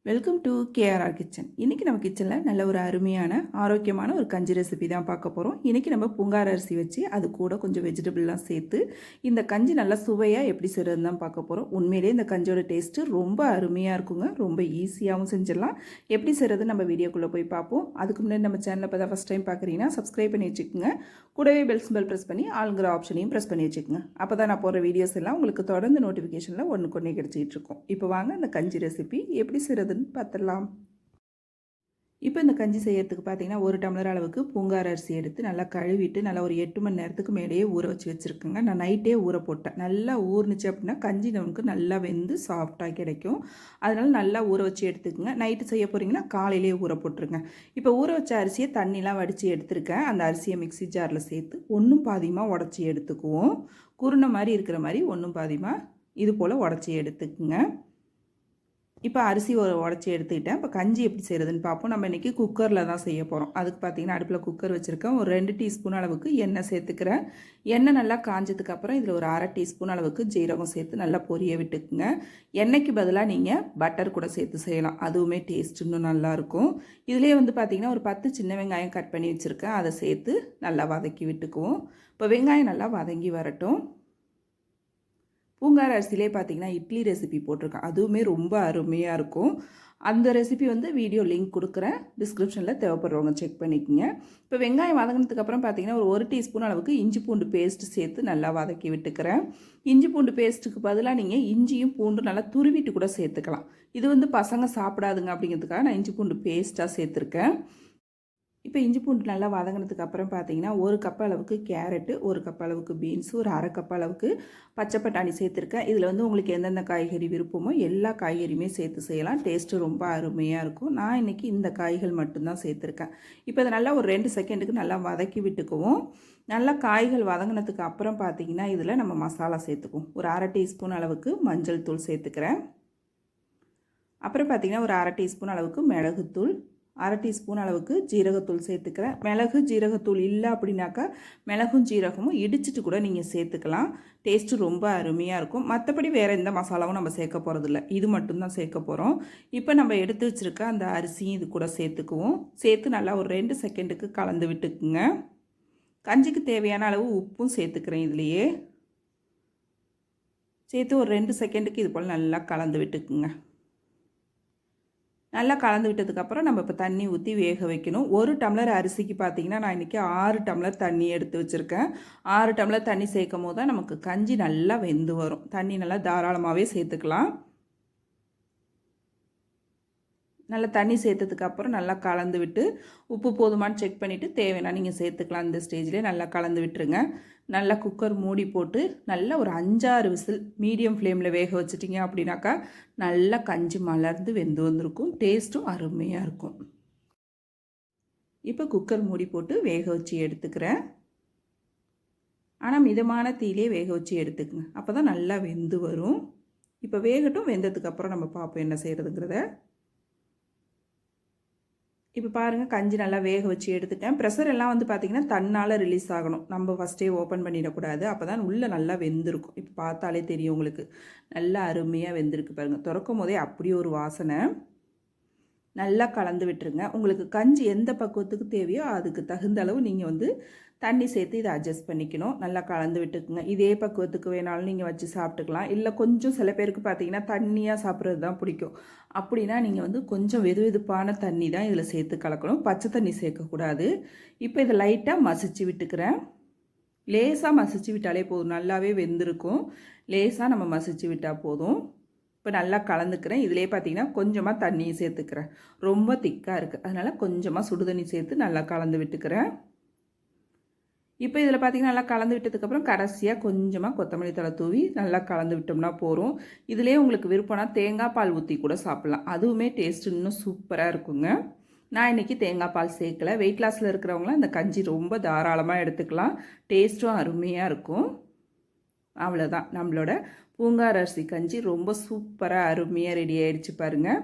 Welcome to KRR kitchen. இன்றைக்கி நம்ம கிச்சனில் நல்ல ஒரு அருமையான ஆரோக்கியமான ஒரு கஞ்சி ரெசிபி தான் பார்க்க போகிறோம். இன்றைக்கி நம்ம பூங்கார் அரிசி வச்சு அது கூட கொஞ்சம் வெஜிடபிள்லாம் சேர்த்து இந்த கஞ்சி நல்லா சுவையாக எப்படி செய்கிறதுன்னு தான் பார்க்க போகிறோம். உண்மையிலே இந்த கஞ்சியோட டேஸ்ட்டு ரொம்ப அருமையாக இருக்குங்க. ரொம்ப ஈஸியாகவும் செஞ்சிடலாம். எப்படி செய்கிறது நம்ம வீடியோக்குள்ளே போய் பார்ப்போம். அதுக்கு முன்னாடி நம்ம சேனலில் இப்போ தான் ஃபஸ்ட் டைம் பார்க்குறீங்கன்னா சப்ஸ்கிரைப் பண்ணி வச்சுக்கோங்க. கூடவே பெல் சிம்பல் ப்ரெஸ் பண்ணி ஆளுங்கிற ஆப்ஷனையும் ப்ரெஸ் பண்ணி வச்சுக்கோங்க. அப்போ தான் நான் போகிற வீடியோஸ் எல்லாம் உங்களுக்கு தொடர்ந்து நோட்டிஃபிகேஷனில் ஒன்றுக்கு கிடச்சிட்டு இருக்கும். இப்போ வாங்க இந்த கஞ்சி ரெசிபி எப்படி செய்கிறது பார்த்துடலாம். இப்போ இந்த கஞ்சி செய்யறதுக்கு பார்த்தீங்கன்னா 1 டம்ளர் அளவுக்கு பூங்கார் அரிசி எடுத்து நல்லா கழுவிட்டு நல்லா ஒரு 8 மணி நேரத்துக்கு மேலேயே ஊற வச்சு வச்சுருக்கேங்க. நான் நைட்டே ஊற போட்டேன். நல்லா ஊறினுச்சு அப்படின்னா கஞ்சி நமக்கு நல்லா வெந்து சாஃப்டாக கிடைக்கும். அதனால் நல்லா ஊற வச்சு எடுத்துக்கோங்க. நைட்டு செய்ய போகிறீங்கன்னா காலையிலே ஊற போட்டுருங்க. இப்போ ஊற வச்ச அரிசியை தண்ணிலாம் வடித்து எடுத்துருக்கேன். அந்த அரிசியை மிக்சி ஜாரில் சேர்த்து ஒன்றும் பாதியமாக உடச்சி எடுத்துக்குவோம். குருணை மாதிரி இருக்கிற மாதிரி ஒன்றும் பாதியமாக இது போல் உடச்சி எடுத்துக்குங்க. இப்போ அரிசி உடச்சி எடுத்துக்கிட்டேன். இப்போ கஞ்சி எப்படி செய்கிறதுன்னு பார்ப்போம். நம்ம இன்றைக்கி குக்கரில் தான் செய்ய போகிறோம். அதுக்கு பார்த்திங்கன்னா அடுப்பில் குக்கர் வச்சுருக்கேன். ஒரு 2 டீஸ்பூன் அளவுக்கு எண்ணெய் சேர்த்துக்கிறேன். எண்ணெய் நல்லா காஞ்சதுக்கப்புறம் இதில் ஒரு 1/2 டீஸ்பூன் அளவுக்கு ஜீரகம் சேர்த்து நல்லா பொரிய விட்டுக்குங்க. எண்ணெய்க்கு பதிலாக நீங்கள் பட்டர் கூட சேர்த்து செய்யலாம். அதுவுமே டேஸ்ட் இன்னும் நல்லாயிருக்கும். இதிலே பார்த்திங்கன்னா ஒரு 10 சின்ன வெங்காயம் கட் பண்ணி வச்சுருக்கேன். அதை சேர்த்து நல்லா வதக்கி விட்டுக்குவோம். இப்போ வெங்காயம் நல்லா வதங்கி வரட்டும். பூங்கார் அரிசிலே பார்த்தீங்கன்னா இட்லி ரெசிபி போட்டிருக்கேன். அதுவுமே ரொம்ப அருமையாக இருக்கும். அந்த ரெசிபி வீடியோ லிங்க் கொடுக்குறேன், டிஸ்கிரிப்ஷனில் தேவைப்படுறவங்க செக் பண்ணிக்கோங்க. இப்போ வெங்காயம் வதங்கினதுக்கப்புறம் பார்த்தீங்கன்னா ஒரு 1 டீஸ்பூன் அளவுக்கு இஞ்சி பூண்டு பேஸ்ட்டு சேர்த்து நல்லா வதக்கி விட்டுக்கிறேன். இஞ்சி பூண்டு பேஸ்ட்டுக்கு பதிலாக நீங்கள் இஞ்சியும் பூண்டும் நல்லா துருவிட்டு கூட சேர்த்துக்கலாம். இது பசங்க சாப்பிடாதுங்க அப்படிங்கிறதுக்காக நான் இஞ்சி பூண்டு பேஸ்ட்டாக சேர்த்துருக்கேன். இப்போ இஞ்சி பூண்டு நல்லா வதங்கினதுக்கு அப்புறம் பார்த்தீங்கன்னா 1 கப் அளவுக்கு கேரட்டு, 1 கப் அளவுக்கு பீன்ஸு, ஒரு 1/2 கப் அளவுக்கு பச்சை பட்டாணி சேர்த்துருக்கேன். இதில் உங்களுக்கு எந்தெந்த காய்கறி விருப்பமோ எல்லா காய்கறியுமே சேர்த்து செய்யலாம். டேஸ்ட்டு ரொம்ப அருமையாக இருக்கும். நான் இன்றைக்கி இந்த காய்கள் மட்டும்தான் சேர்த்துருக்கேன். இப்போ இதை நல்லா ஒரு 2 செகண்டுக்கு நல்லா வதக்கி விட்டுக்குவோம். நல்லா காய்கள் வதங்கினதுக்கு அப்புறம் பார்த்தீங்கன்னா இதில் நம்ம மசாலா சேர்த்துக்குவோம். ஒரு 1/2 டீஸ்பூன் அளவுக்கு மஞ்சள் தூள் சேர்த்துக்கிறேன். அப்புறம் பார்த்திங்கன்னா ஒரு 1/2 டீஸ்பூன் அளவுக்கு மிளகுத்தூள், 1/2 டீஸ்பூன் அளவுக்கு ஜீரகத்தூள் சேர்த்துக்கிறேன். மிளகு ஜீரகத்தூள் இல்லை அப்படின்னாக்கா மிளகும் ஜீரகமும் இடிச்சிட்டு கூட நீங்கள் சேர்த்துக்கலாம். டேஸ்ட்டு ரொம்ப அருமையாக இருக்கும். மற்றபடி வேறு எந்த மசாலாவும் நம்ம சேர்க்க போகிறதில்ல, இது மட்டும்தான் சேர்க்க போகிறோம். இப்போ நம்ம எடுத்து வச்சுருக்க அந்த அரிசியும் இது கூட சேர்த்துக்குவோம். சேர்த்து நல்லா ஒரு 2 செகண்டுக்கு கலந்து விட்டுக்குங்க. கஞ்சிக்கு தேவையான அளவு உப்பும் சேர்த்துக்கிறேன். இதுலேயே சேர்த்து ஒரு 2 செகண்டுக்கு இது போல் நல்லா கலந்து விட்டுக்குங்க. நல்லா கலந்து விட்டதுக்கப்புறம் நம்ம இப்போ தண்ணி ஊற்றி வேக வைக்கணும். 1 டம்ளர் அரிசிக்கு பார்த்திங்கன்னா நான் இன்றைக்கி 6 டம்ளர் தண்ணி எடுத்து வச்சுருக்கேன். 6 டம்ளர் தண்ணி சேர்க்கும் போது தான் நமக்கு கஞ்சி நல்லா வெந்து வரும். தண்ணி நல்லா தாராளமாகவே சேர்த்துக்கலாம். நல்லா தண்ணி சேர்த்ததுக்கப்புறம் நல்லா கலந்து விட்டு உப்பு போதுமான்னு செக் பண்ணிவிட்டு தேவைன்னா நீங்கள் சேர்த்துக்கலாம். இந்த ஸ்டேஜ்லேயே நல்லா கலந்து விட்டுருங்க. நல்லா குக்கர் மூடி போட்டு நல்லா ஒரு 5-6 விசில் மீடியம் ஃப்ளேமில் வேக வச்சிட்டிங்க அப்படின்னாக்கா நல்லா கஞ்சி மலர்ந்து வெந்து வந்திருக்கும். டேஸ்ட்டும் அருமையாக இருக்கும். இப்போ குக்கர் மூடி போட்டு வேக வச்சு எடுத்துக்கிறேன். ஆனால் மிதமான தீயிலே வேக வச்சு எடுத்துக்குங்க. அப்போ தான் நல்லா வெந்து வரும். இப்போ வேகட்டும். வெந்ததுக்கப்புறம் நம்ம பார்ப்போம் என்ன செய்கிறதுங்கிறத. இப்போ பாருங்கள், கஞ்சி நல்லா வேக வச்சு எடுத்துட்டேன். ப்ரெஷர் எல்லாம் பார்த்திங்கன்னா தன்னால் ரிலீஸ் ஆகணும். நம்ம ஃபஸ்ட்டே ஓப்பன் பண்ணிடக்கூடாது. அப்போ தான் உள்ளே நல்லா வெந்திருக்கும். இப்போ பார்த்தாலே தெரியும் உங்களுக்கு. நல்லா அருமையாக வெந்திருக்கு பாருங்கள். திறக்கும் போதே அப்படியே ஒரு வாசனை. நல்லா கலந்து விட்டுருங்க. உங்களுக்கு கஞ்சி எந்த பக்குவத்துக்கு தேவையோ அதுக்கு தகுந்த அளவு நீங்கள் தண்ணி சேர்த்து இதை அட்ஜஸ்ட் பண்ணிக்கணும். நல்லா கலந்து விட்டுக்குங்க. இதே பக்குவத்துக்கு வேணாலும் நீங்கள் வச்சு சாப்பிட்டுக்கலாம். இல்லை கொஞ்சம் சில பேருக்கு பார்த்தீங்கன்னா தண்ணியாக சாப்பிட்றது தான் பிடிக்கும். அப்படின்னா நீங்கள் கொஞ்சம் வெதுவெதுப்பான தண்ணி தான் இதில் சேர்த்து கலக்கணும். பச்சை தண்ணி சேர்க்கக்கூடாது. இப்போ இதை லைட்டாக மசிச்சு விட்டுக்கிறேன். லேசாக மசிச்சு விட்டாலே போதும். நல்லாவே வெந்திருக்கும். லேசாக நம்ம மசிச்சு விட்டால் போதும். இப்போ நல்லா கலந்துக்கிறேன். இதிலே பார்த்தீங்கன்னா கொஞ்சமாக தண்ணியை சேர்த்துக்கிறேன். ரொம்ப திக்காக இருக்குது, அதனால் கொஞ்சமாக சுடு தண்ணி சேர்த்து நல்லா கலந்து விட்டுக்கிறேன். இப்போ இதில் பார்த்திங்கன்னா நல்லா கலந்து விட்டதுக்கப்புறம் கடைசியாக கொஞ்சமாக கொத்தமல்லி தழை தூவி நல்லா கலந்து விட்டோம்னா போகிறோம். இதிலே உங்களுக்கு விருப்பம்னா தேங்காய் பால் ஊற்றி கூட சாப்பிட்லாம். அதுவுமே டேஸ்ட்டு இன்னும் சூப்பராக இருக்குங்க. நான் இன்றைக்கி தேங்காய் பால் சேர்க்கலை. வெயிட் லாஸில் இருக்கிறவங்களாம் இந்த கஞ்சி ரொம்ப தாராளமாக எடுத்துக்கலாம். டேஸ்ட்டும் அருமையாக இருக்கும். அவ்வளோதான், நம்மளோட பூங்கார் அரிசி கஞ்சி ரொம்ப சூப்பராக அருமையாக ரெடி ஆகிடுச்சு பாருங்கள்.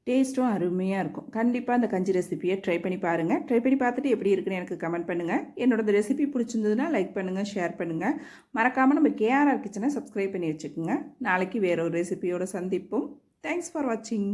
டேஸ்ட்டும் அருமையாக இருக்கும். கண்டிப்பாக அந்த கஞ்சி ரெசிபியை ட்ரை பண்ணி பாருங்கள். ட்ரை பண்ணி பார்த்துட்டு எப்படி இருக்குன்னு எனக்கு கமெண்ட் பண்ணுங்கள். என்னோட இந்த ரெசிபி பிடிச்சிருந்ததுன்னா லைக் பண்ணுங்கள், ஷேர் பண்ணுங்கள். மறக்காமல் நம்ம கேஆர்ஆர் கிச்சனை சப்ஸ்கிரைப் பண்ணி வச்சுக்கோங்க. நாளைக்கு வேறு ஒரு ரெசிபியோடு சந்திப்போம். தேங்க்ஸ் ஃபார் வாட்சிங்.